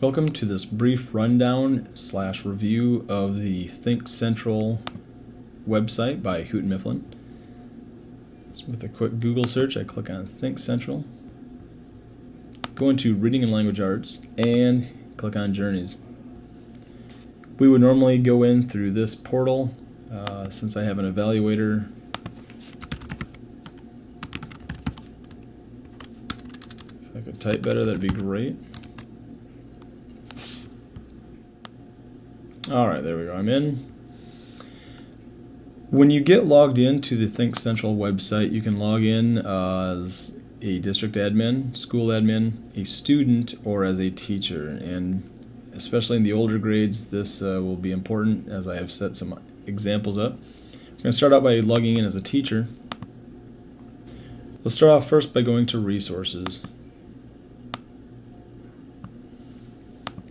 Welcome to this brief rundown / review of the Think Central website by Houghton Mifflin. So with a quick Google search, I click on Think Central, go into Reading and Language Arts, and click on Journeys. We would normally go in through this portal. Since I have an evaluator, if I could type better, that'd be great. Alright, there we go, I'm in. When you get logged into the Think Central website, you can log in as a district admin, school admin, a student, or as a teacher. And especially in the older grades, this will be important as I have set some examples up. I'm going to start out by logging in as a teacher. Let's start off first by going to Resources.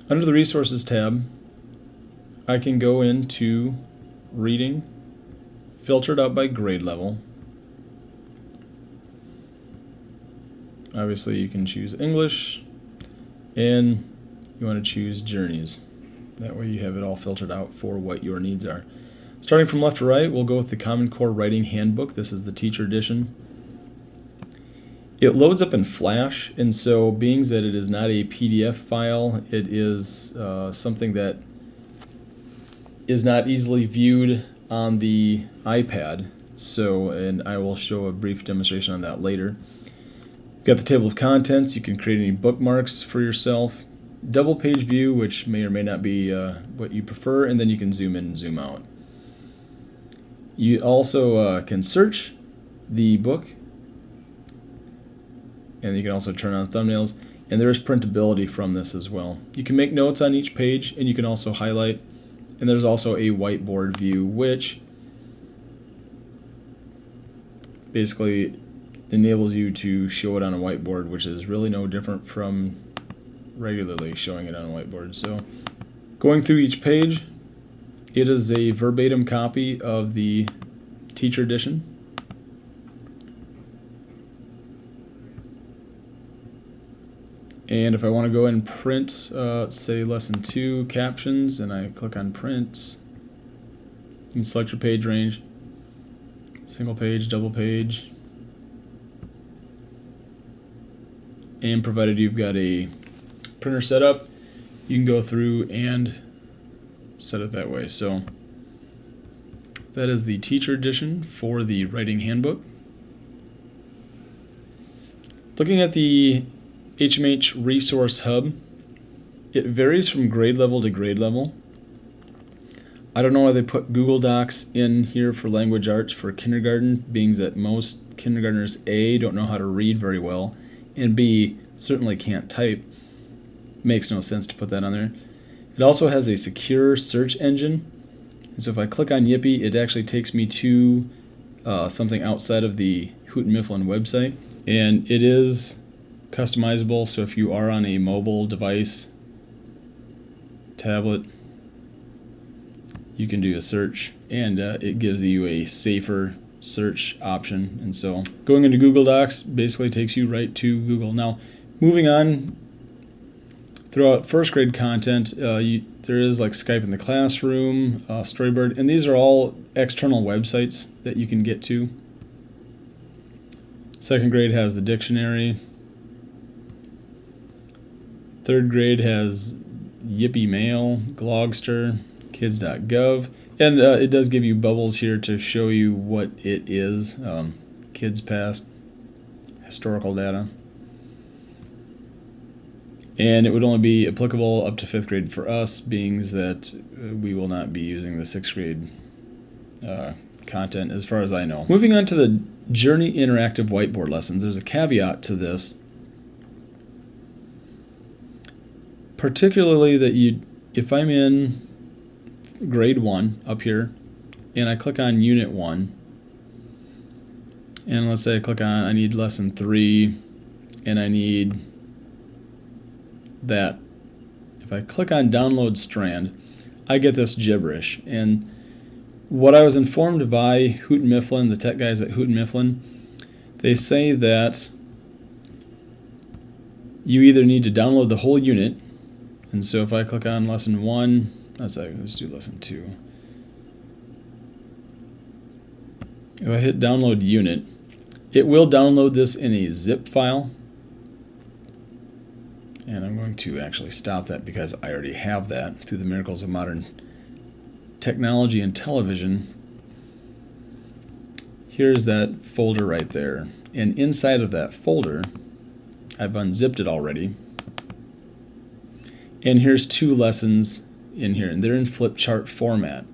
Under the Resources tab, I can go into Reading, filtered out by grade level. Obviously you can choose English, and you want to choose Journeys. That way you have it all filtered out for what your needs are. Starting from left to right, we'll go with the Common Core Writing Handbook. This is the teacher edition. It loads up in Flash, and so being that it is not a PDF file, it is something that is not easily viewed on the iPad. And I will show a brief demonstration on that later. You've got the table of contents. You can create any bookmarks for yourself. Double page view, which may or may not be what you prefer, and then you can zoom in and zoom out. You also can search the book, and you can also turn on thumbnails, and there is printability from this as well. You can make notes on each page, and you can also highlight, and there's also a whiteboard view, which basically enables you to show it on a whiteboard, which is really no different from regularly showing it on a whiteboard. So going through each page, it is a verbatim copy of the teacher edition. And if I want to go ahead and print, let's say lesson 2 captions, and I click on print, you can select your page range, single page, double page, and provided you've got a printer set up, you can go through and set it that way. So that is the teacher edition for the writing handbook. Looking at the HMH Resource Hub, it varies from grade level to grade level. I don't know why they put Google Docs in here for language arts for kindergarten, being that most kindergartners A, don't know how to read very well, and B, certainly can't type. Makes no sense to put that on there. It also has a secure search engine, and so if I click on Yippee, it actually takes me to something outside of the Houghton Mifflin website, and it is customizable. So if you are on a mobile device, tablet, you can do a search, and it gives you a safer search option. And so going into Google Docs basically takes you right to Google. Now moving on, throughout first grade content, there is like Skype in the Classroom, Storyboard, and these are all external websites that you can get to. Second grade has the dictionary. Third grade has Yippee Mail, Glogster, Kids.gov, and it does give you bubbles here to show you what it is. Kids Past, historical data. And it would only be applicable up to 5th grade for us, being that we will not be using the 6th grade content as far as I know. Moving on to the Journey Interactive Whiteboard lessons, there's a caveat to this. Particularly that if I'm in grade 1 up here, and I click on Unit 1, and let's say I click on, I need lesson 3, and I need that. If I click on Download Strand, I get this gibberish. And what I was informed by Houghton Mifflin, the tech guys at Houghton Mifflin, they say that you either need to download the whole unit, And so if I click on lesson 1, let's do lesson 2. If I hit download unit, it will download this in a zip file. And I'm going to actually stop that because I already have that through the miracles of modern technology and television. Here's that folder right there. And inside of that folder, I've unzipped it already. And here's 2 lessons in here, and they're in flip chart format.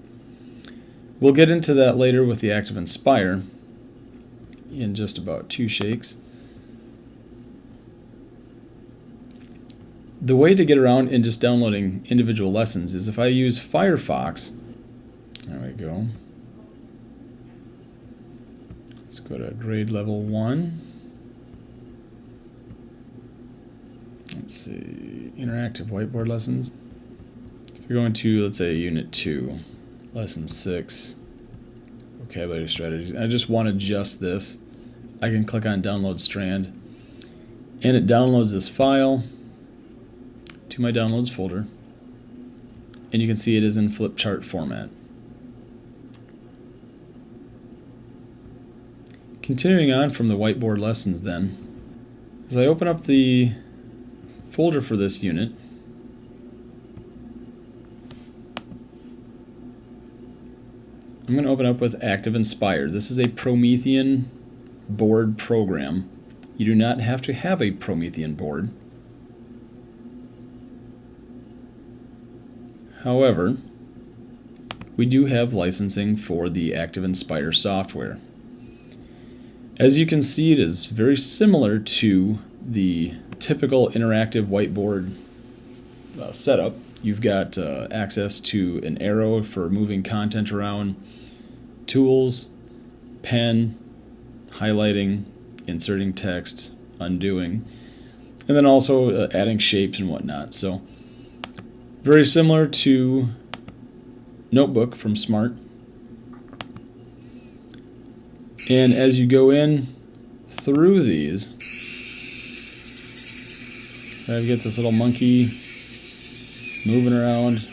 We'll get into that later with the Active Inspire in just about 2 shakes. The way to get around in just downloading individual lessons is if I use Firefox. There we go. Let's go to grade level 1. Let's see, interactive whiteboard lessons. If you're going to, let's say, Unit 2, Lesson 6, vocabulary strategies, I just want to adjust this. I can click on Download Strand, and it downloads this file to my Downloads folder, and you can see it is in flip chart format. Continuing on from the whiteboard lessons then, as I open up the folder for this unit, I'm going to open up with Active Inspire. This is a Promethean board program. You do not have to have a Promethean board. However, we do have licensing for the Active Inspire software. As you can see, it is very similar to the typical interactive whiteboard setup. You've got access to an arrow for moving content around, tools, pen, highlighting, inserting text, undoing, and then also adding shapes and whatnot. So very similar to Notebook from Smart. And as you go in through these, I get this little monkey moving around.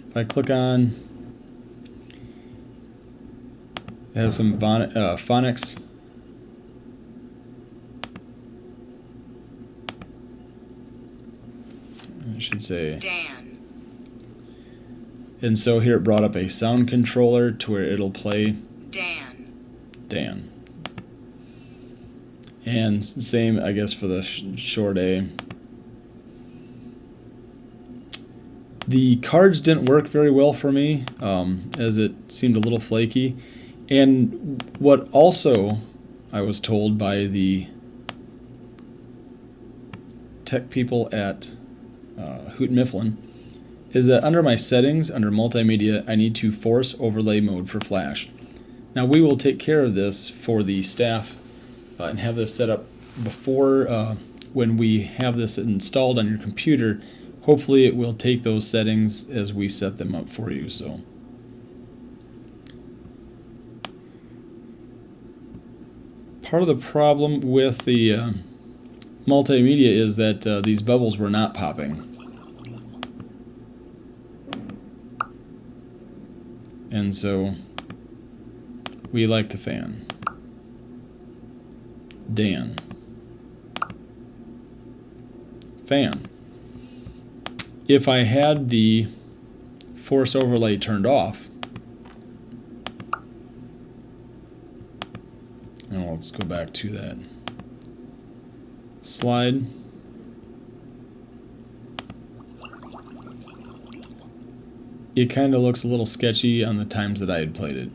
If I click on, it has some phonics. I should say Dan. And so here it brought up a sound controller to where it'll play Dan. And same, I guess, for the short A. The cards didn't work very well for me, as it seemed a little flaky. And what also I was told by the tech people at Hoot Mifflin is that under my settings, under multimedia, I need to force overlay mode for Flash. Now we will take care of this for the staff and have this set up before when we have this installed on your computer. Hopefully it will take those settings as we set them up for you. So part of the problem with the multimedia is that these bubbles were not popping. And so we like the fan. Dan. Fan. If I had the force overlay turned off, and let's go back to that slide. It kind of looks a little sketchy on the times that I had played it.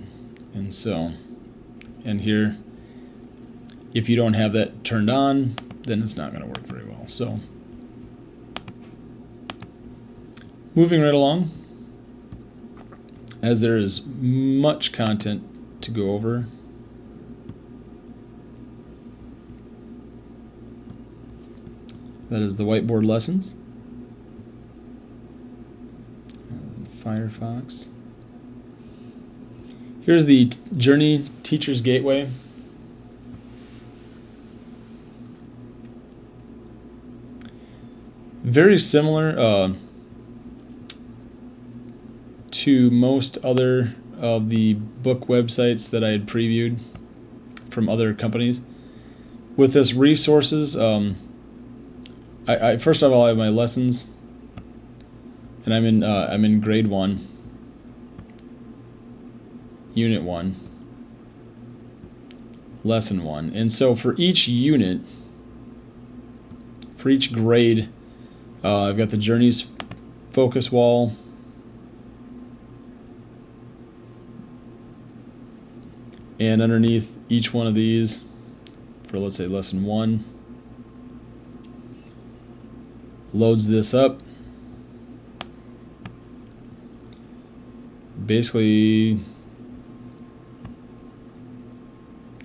And so, and here, if you don't have that turned on, then it's not going to work very well. So, moving right along, as there is much content to go over. That is the whiteboard lessons. Firefox. Here's the Journey Teacher's Gateway. Very similar to most other of the book websites that I had previewed from other companies. With this resources, I first of all I have my lessons, and I'm in grade 1, unit 1, lesson 1, and so for each unit, for each grade, I've got the Journeys focus wall, and underneath each one of these, for let's say lesson 1, loads this up. Basically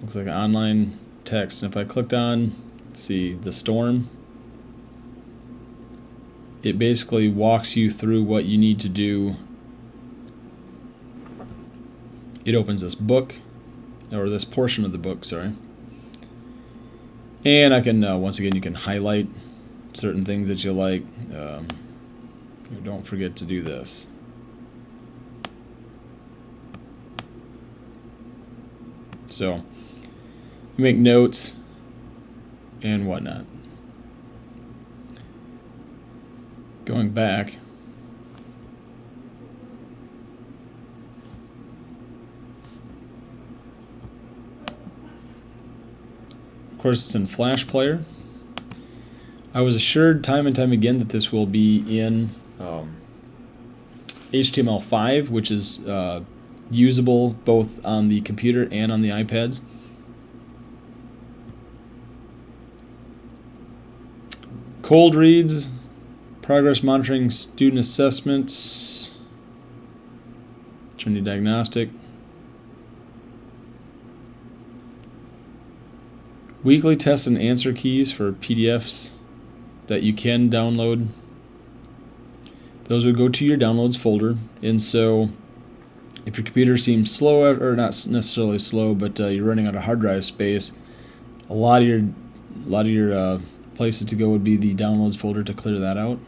looks like an online text, and if I clicked on, let's see, the storm, it basically walks you through what you need to do. It opens this book, or this portion of the book, sorry, and I can once again, you can highlight certain things that you like. Don't forget to do this. So you make notes and whatnot. Going back, of course it's in Flash Player. I was assured time and time again that this will be in HTML5, which is usable both on the computer and on the iPads. Cold reads, progress monitoring, student assessments, journey diagnostic, weekly test and answer keys for PDFs that you can download. Those would go to your downloads folder, and so if your computer seems slow, or not necessarily slow, but you're running out of hard drive space, a lot of your places to go would be the downloads folder to clear that out.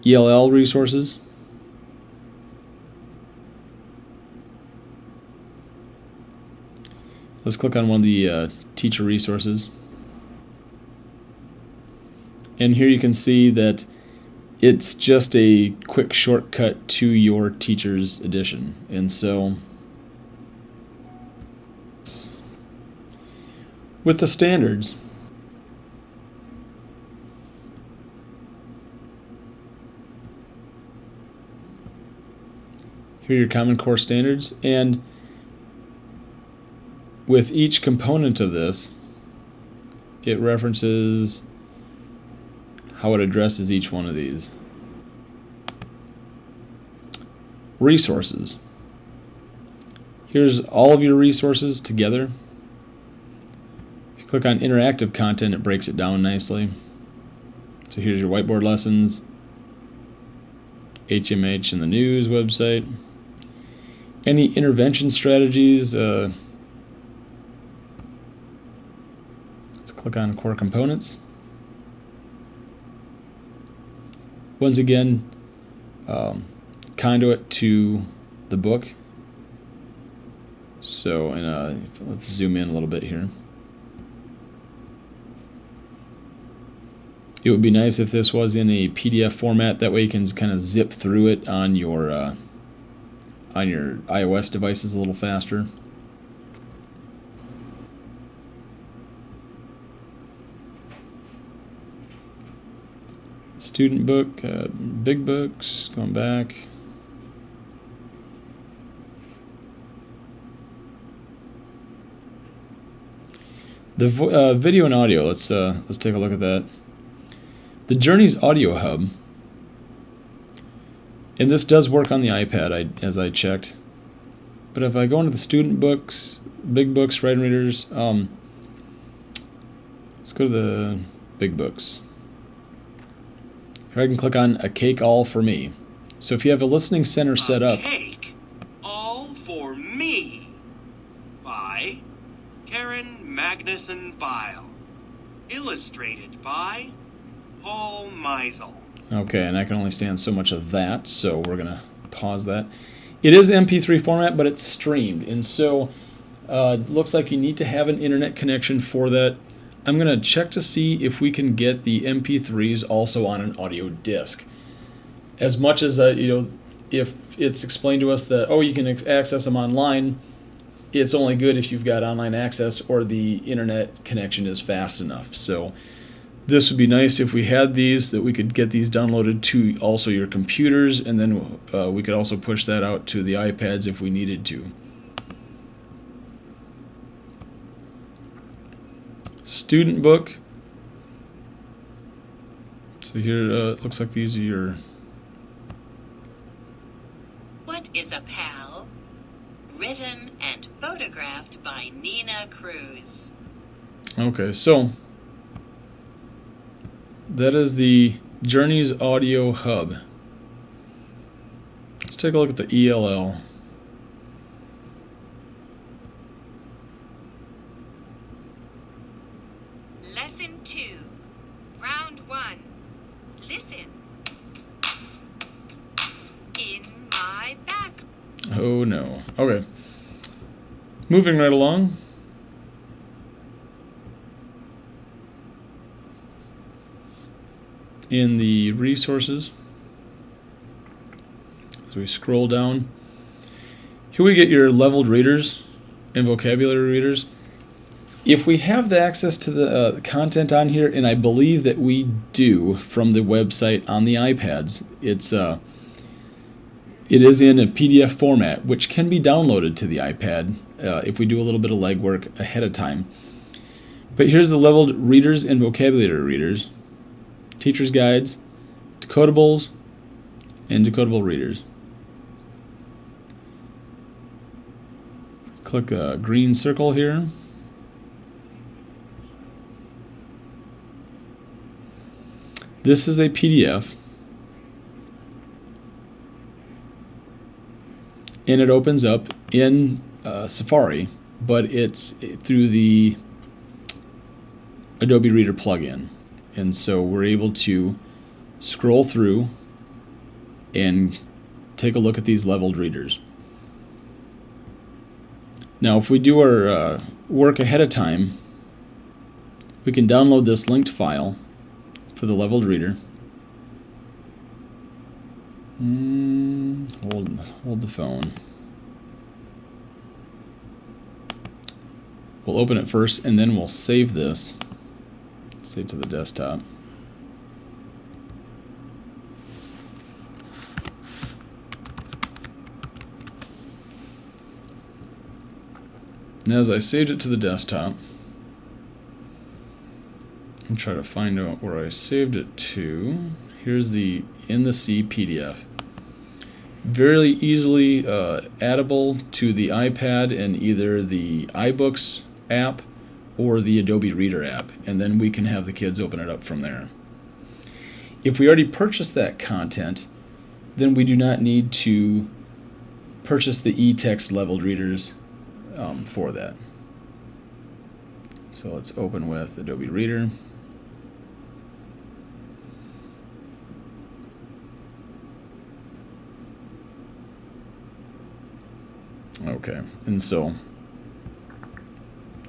ELL resources. Let's click on one of the teacher resources. And here you can see that it's just a quick shortcut to your teacher's edition. And so with the standards, here are your Common Core standards, and with each component of this, it references how it addresses each one of these. Resources. Here's all of your resources together. If you click on interactive content, it breaks it down nicely. So here's your whiteboard lessons, HMH and the news website. Any intervention strategies, let's click on core components. Once again, conduit to the book. So, let's zoom in a little bit here. It would be nice if this was in a PDF format. That way you can kind of zip through it on your iOS devices a little faster. Student book, big books, going back. The video and audio, let's take a look at that. The Journeys Audio Hub, and this does work on the iPad as I checked. But if I go into the student books, big books, writing readers, let's go to the big books. Here I can click on A Cake All for Me. So if you have a listening center set up. A Cake All for Me by Karen Magnuson Bile. Illustrated by Paul Meisel. Okay, and I can only stand so much of that, so we're going to pause that. It is MP3 format, but it's streamed, and so looks like you need to have an internet connection for that. I'm going to check to see if we can get the MP3s also on an audio disc. As much as, if it's explained to us that, oh, you can access them online, it's only good if you've got online access or the internet connection is fast enough. So this would be nice if we had these, that we could get these downloaded to also your computers, and then we could also push that out to the iPads if we needed to. Student book. So here it looks like these are your... What is a pal? Written and photographed by Nina Cruz. Okay, so that is the Journeys Audio Hub. Let's take a look at the ELL. Lesson 2, Round 1. Listen. In my back. Oh no. Okay. Moving right along. In the resources, as we scroll down, here we get your leveled readers and vocabulary readers. If we have the access to the content on here, and I believe that we do from the website on the iPads, it is in a PDF format, which can be downloaded to the iPad if we do a little bit of legwork ahead of time. But here's the leveled readers and vocabulary readers, teacher's guides, decodables, and decodable readers. Click a green circle here. This is a PDF, and it opens up in Safari, but it's through the Adobe Reader plugin. And so we're able to scroll through and take a look at these leveled readers. Now, if we do our work ahead of time, we can download this linked file for the leveled reader. Hold the phone. We'll open it first, and then we'll save this. Save to the desktop. Now, as I saved it to the desktop, and try to find out where I saved it to. Here's the in the C PDF. Very easily addable to the iPad and either the iBooks app or the Adobe Reader app, and then we can have the kids open it up from there. If we already purchased that content, then we do not need to purchase the e-text leveled readers for that. So let's open with Adobe Reader. Okay, and so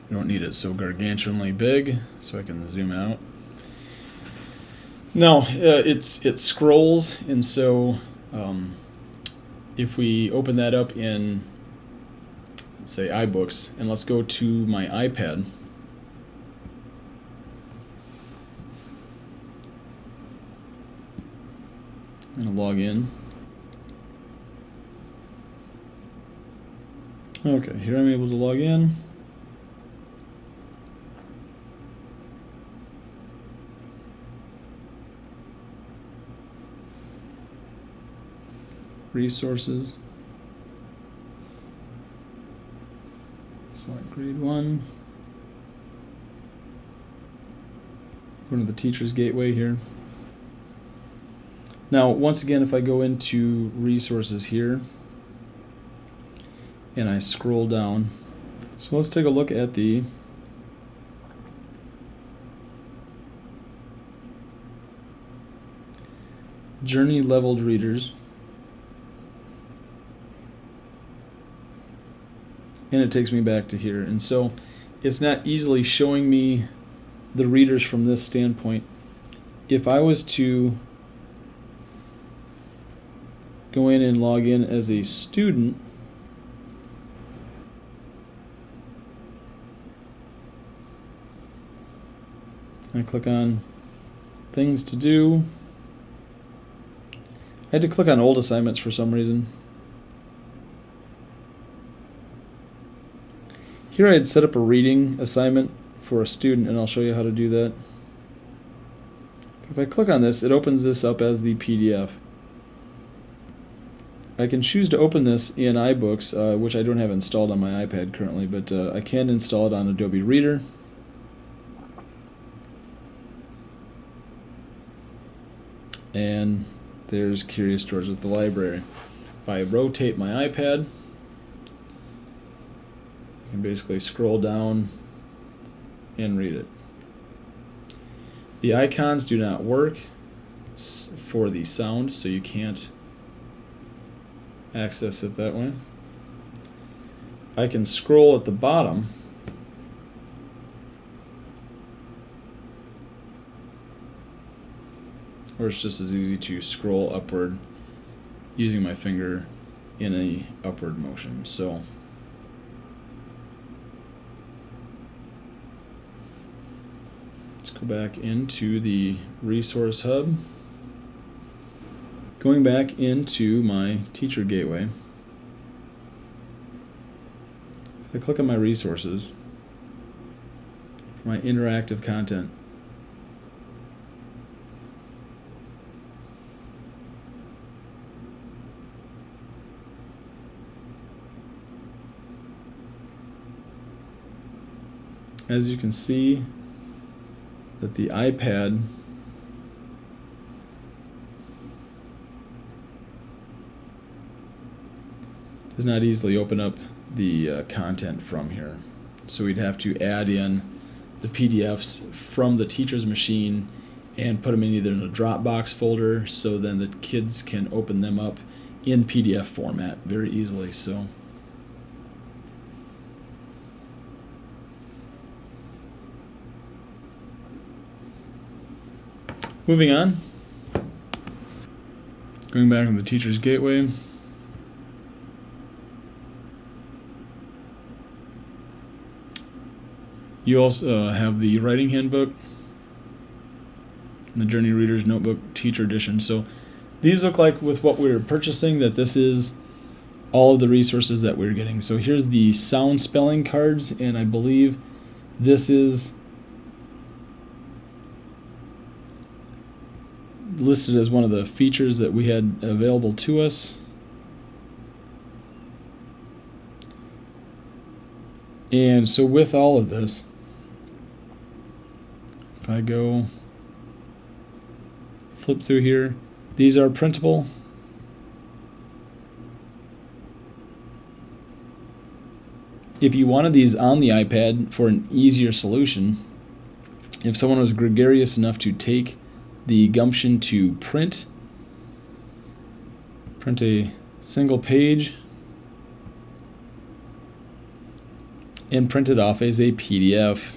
you don't need it so gargantuanly big, so I can zoom out. Now it scrolls, and so if we open that up in, let's say, iBooks, and let's go to my iPad. I'm going to log in. Okay, here I'm able to log in. Resources. Select grade 1. Go to the teacher's gateway here. Now, once again, if I go into resources here and I scroll down, so let's take a look at the journey leveled readers. And it takes me back to here. And so it's not easily showing me the readers from this standpoint. If I was to go in and log in as a student, I click on things to do. I had to click on old assignments for some reason. Here I had set up a reading assignment for a student, and I'll show you how to do that. If I click on this, it opens this up as the PDF. I can choose to open this in iBooks, which I don't have installed on my iPad currently, but I can install it on Adobe Reader. And there's Curious George at the Library. If I rotate my iPad, I can basically scroll down and read it. The icons do not work for the sound, so you can't access it that way. I can scroll at the bottom or it's just as easy to scroll upward using my finger in a upward motion. So let's go back into the resource hub. Going back into my teacher gateway, if I click on my resources, my interactive content, as you can see that the iPad does not easily open up the content from here. So we'd have to add in the PDFs from the teacher's machine and put them in either in a Dropbox folder so then the kids can open them up in PDF format very easily. So moving on, going back to the teacher's gateway. You also have the writing handbook and the Journey Reader's Notebook Teacher Edition. So these look like with what we're purchasing that this is all of the resources that we're getting. So here's the sound spelling cards, and I believe this is listed as one of the features that we had available to us. And so with all of this, if I go flip through here, these are printable. If you wanted these on the iPad for an easier solution, if someone was gregarious enough to take the gumption to print a single page and print it off as a PDF,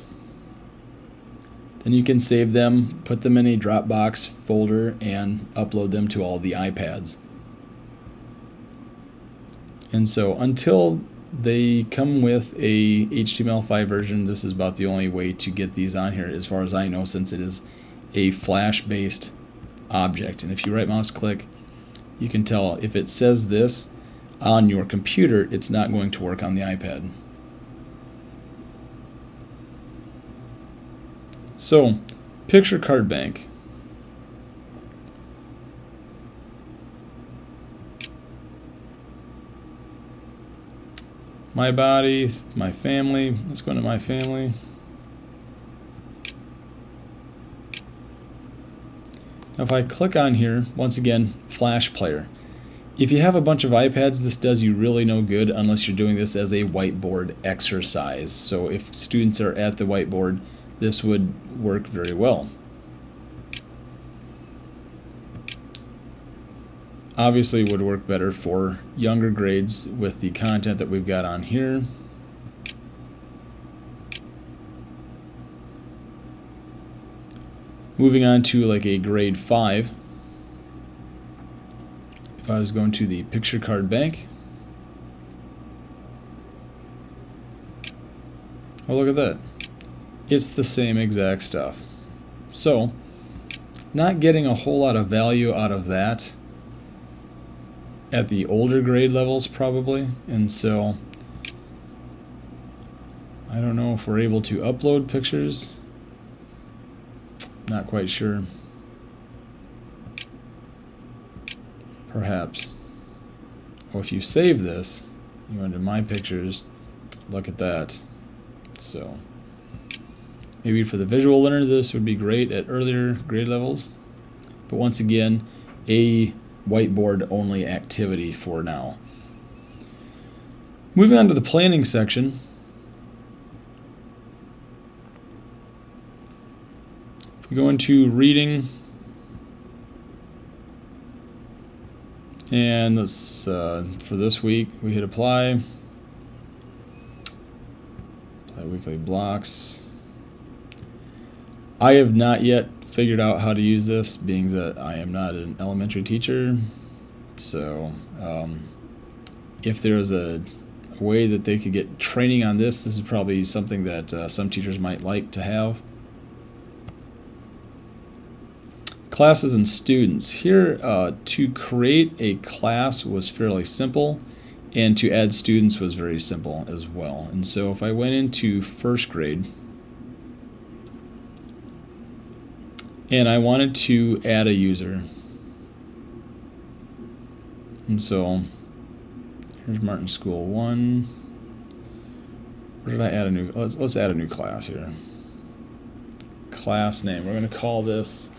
then you can save them, put them in a Dropbox folder, and upload them to all the iPads. And so until they come with a HTML5 version, this is about the only way to get these on here as far as I know, since it is a Flash-based object. And if you right mouse click, you can tell if it says this on your computer, it's not going to work on the iPad. So, picture card bank. My body, my family. Let's go into my family. Now if I click on here, once again, Flash Player. If you have a bunch of iPads, this does you really no good unless you're doing this as a whiteboard exercise. So if students are at the whiteboard, this would work very well. obviously would work better for younger grades with the content that we've got on here. Moving on to like a grade 5, if I was going to the picture card bank, oh, look at that. It's the same exact stuff. So, not getting a whole lot of value out of that at the older grade levels probably, and so I don't know if we're able to upload pictures. Not quite sure. Perhaps. Well, if you save this, you go into My Pictures, look at that. So maybe for the visual learner this would be great at earlier grade levels, but once again, a whiteboard only activity for now. Moving on to the planning section. If we go into reading, and let's for this week we hit apply weekly blocks. I have not yet figured out how to use this, being that I am not an elementary teacher. So if there's a way that they could get training on this is probably something that some teachers might like to have. Classes and students. Here, to create a class was fairly simple, and to add students was very simple as well. And so if I went into first grade and I wanted to add a user, and so here's Martin School 1. Where did I add a new? Let's add a new class here. Class name. We're going to call this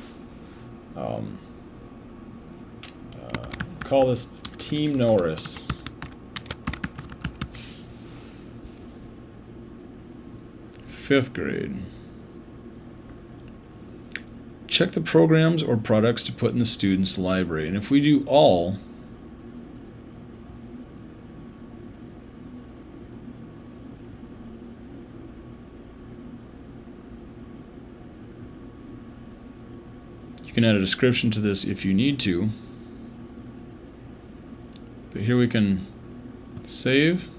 Team Norris. Fifth grade. Check the programs or products to put in the student's library. And if we do all, you can add a description to this if you need to. But here we can save.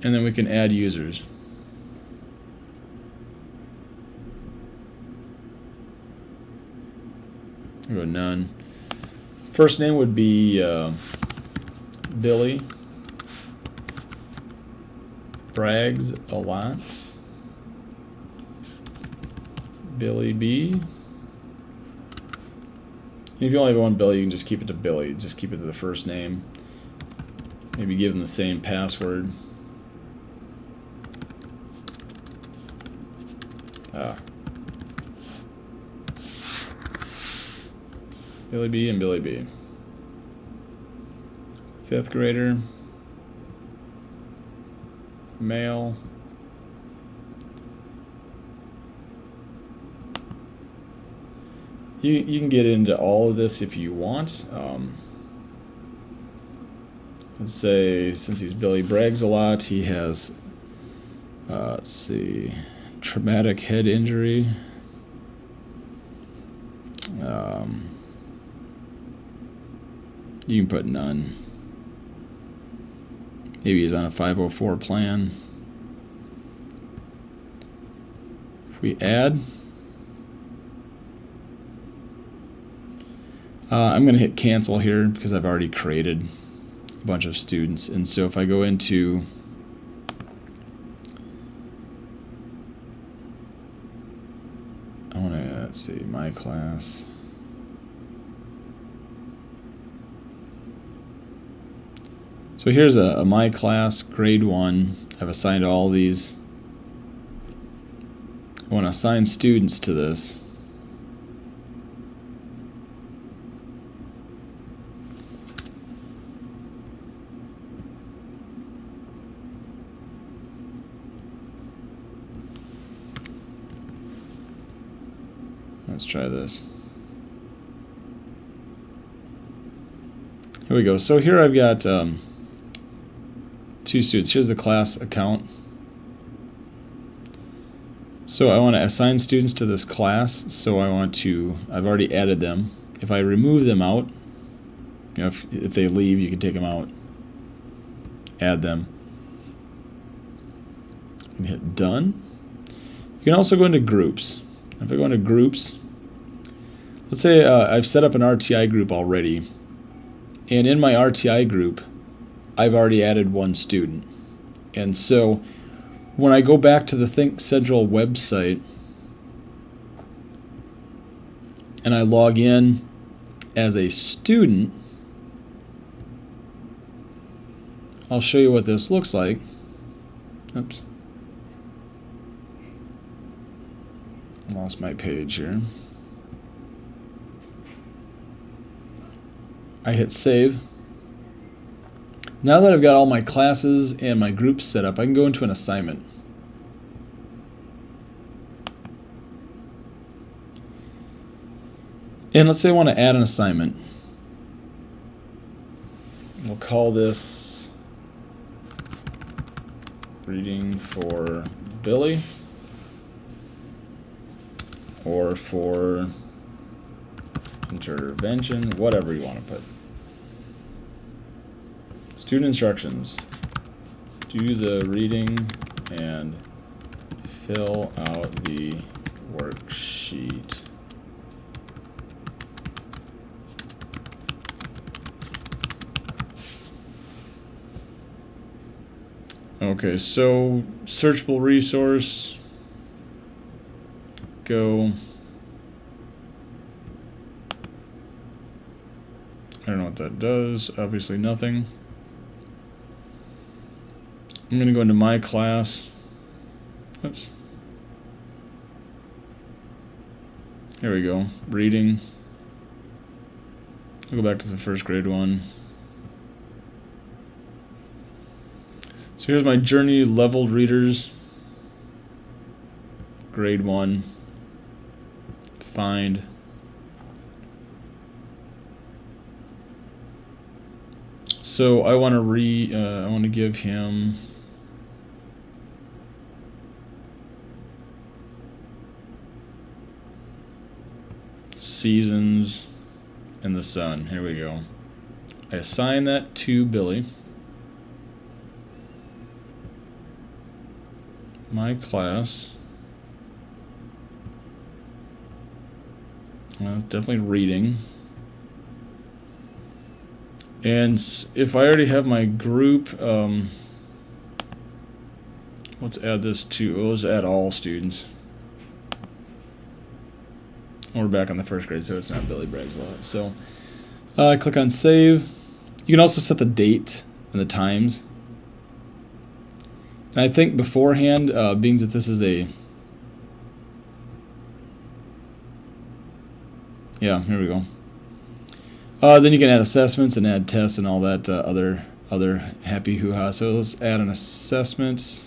And then we can add users. We'll go none. First name would be Billy. Brags a lot. Billy B. If you only have one Billy, you can just keep it to Billy. Just keep it to the first name. Maybe give them the same password. Billy B and Billy B. Fifth grader. Male. You can get into all of this if you want. Let's say since he's Billy brags a lot, he has let's see, traumatic head injury. You can put none. Maybe he's on a 504 plan. If we add, I'm going to hit cancel here because I've already created a bunch of students. And so if I go into let's see, my class. So here's a my class, grade 1. I've assigned all these. I want to assign students to this. Let's try this. Here we go. So here I've got 2 students. Here's the class account. So I want to assign students to this class. So I've already added them. If I remove them out, if they leave, you can take them out, add them, and hit done. You can also go into groups. If I go into groups, let's say I've set up an RTI group already, and in my RTI group, I've already added 1 student. And so when I go back to the Think Central website and I log in as a student, I'll show you what this looks like. Oops. Lost my page here. I hit save. Now that I've got all my classes and my groups set up, I can go into an assignment. And let's say I want to add an assignment. We'll call this reading for Billy, or for intervention, whatever you want to put. Student instructions. Do the reading and fill out the worksheet. Okay, so searchable resource. Go. I don't know what that does. Obviously nothing. I'm going to go into my class. Oops. Here we go. Reading. I'll go back to the first grade one. So here's my Journey leveled readers. Grade 1. Find. So I want to give him Seasons in the Sun. Here we go. I assign that to Billy. My class. Definitely reading. And if I already have my group, let's add this to, let's add all students. We're back on the first grade, so it's not Billy Bragg's Lot. So I click on save. You can also set the date and the times. And I think beforehand, being that this is a, yeah, here we go. Then you can add assessments and add tests and all that other happy hoo-ha. So let's add an assessment.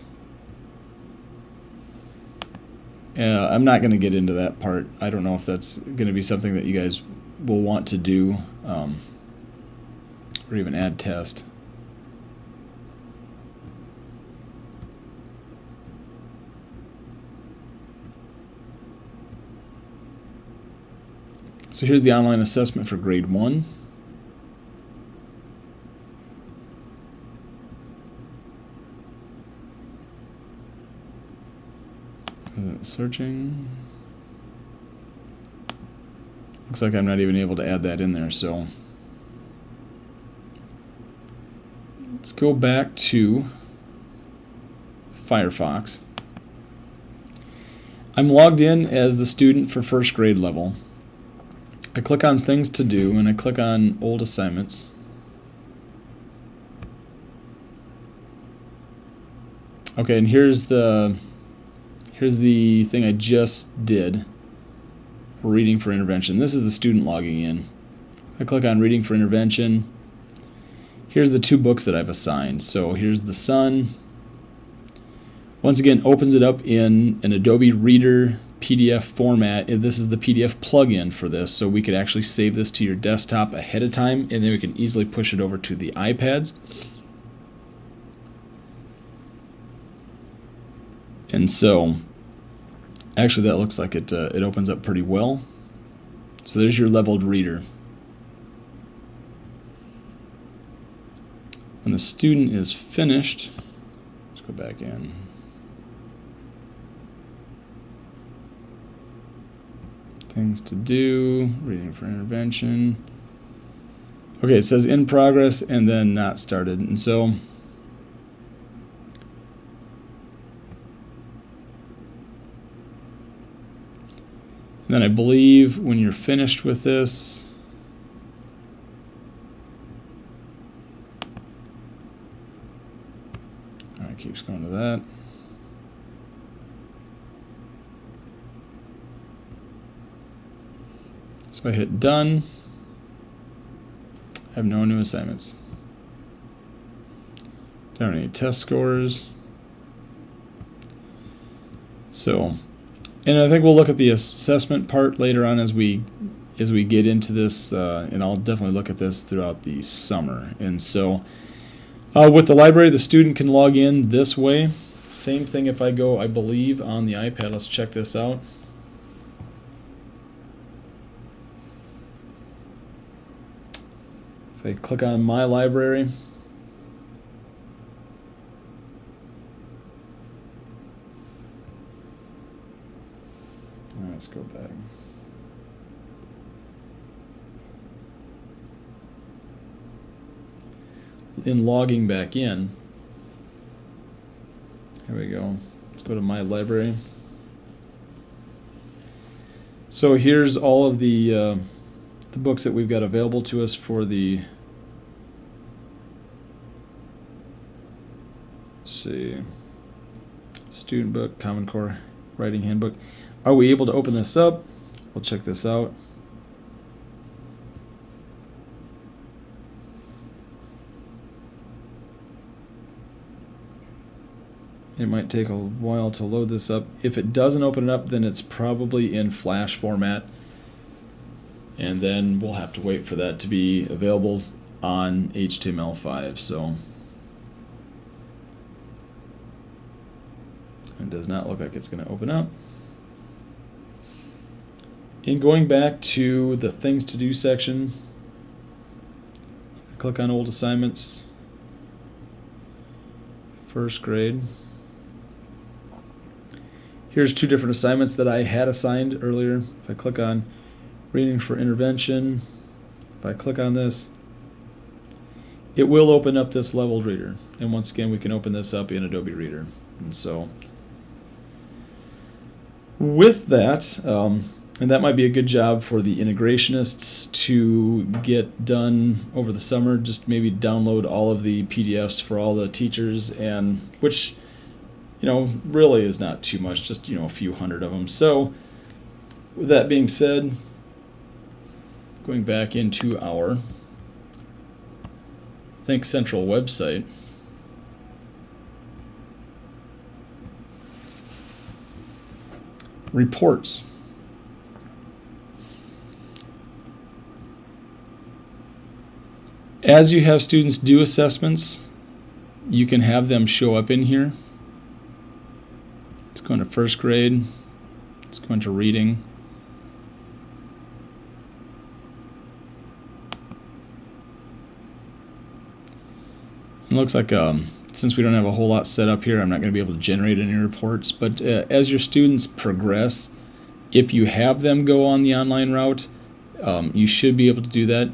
I'm not going to get into that part. I don't know if that's going to be something that you guys will want to do, or even add test. So here's the online assessment for grade 1. Searching. Looks like I'm not even able to add that in there, so let's go back to Firefox. I'm logged in as the student for first grade level. I click on things to do and I click on old assignments. Okay, and here's the thing I just did for reading for intervention. This is the student logging in. I click on reading for intervention. Here's the 2 books that I've assigned. So here's The Sun. Once again, opens it up in an Adobe Reader PDF format. This is the PDF plugin for this, so we could actually save this to your desktop ahead of time, and then we can easily push it over to the iPads. And so, actually, that looks like it opens up pretty well. So there's your leveled reader. When the student is finished, let's go back in. Things to do, reading for intervention. Okay, it says in progress and then not started. And so, and then I believe when you're finished with this, it keeps going to that. So I hit done. I have no new assignments. Don't have any test scores. So, and I think we'll look at the assessment part later on as we get into this, and I'll definitely look at this throughout the summer. And so, with the library, the student can log in this way. Same thing if I go, I believe, on the iPad. Let's check this out. If I click on My Library, let's go back. In logging back in, here we go. Let's go to My Library. So here's all of the books that we've got available to us for the, let's see, student book, Common Core Writing Handbook. Are we able to open this up? We'll check this out. It might take a while to load this up. If it doesn't open it up, then it's probably in Flash format. And then we'll have to wait for that to be available on HTML5. So it does not look like it's going to open up. In going back to the Things to Do section, I click on Old Assignments, first grade. Here's two different assignments that I had assigned earlier. If I click on Reading for Intervention, if I click on this, it will open up this leveled reader. And once again, we can open this up in Adobe Reader. And so, with that, and that might be a good job for the integrationists to get done over the summer. Just maybe download all of the PDFs for all the teachers, and which, really is not too much, just, a few hundred of them. So, with that being said, going back into our Think Central website, reports. As you have students do assessments, you can have them show up in here. Let's go into first grade. Let's go into reading. It looks like since we don't have a whole lot set up here, I'm not going to be able to generate any reports. But as your students progress, if you have them go on the online route, you should be able to do that.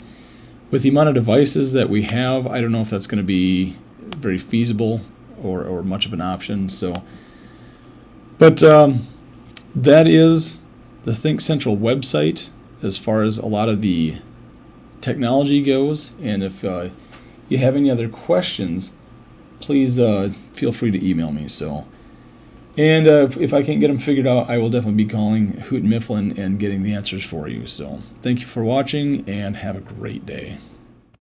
With the amount of devices that we have, I don't know if that's going to be very feasible or much of an option. So, but that is the Think Central website as far as a lot of the technology goes. And if you have any other questions, please feel free to email me. So, and if I can't get them figured out, I will definitely be calling Hoot Mifflin and getting the answers for you. So thank you for watching, and have a great day.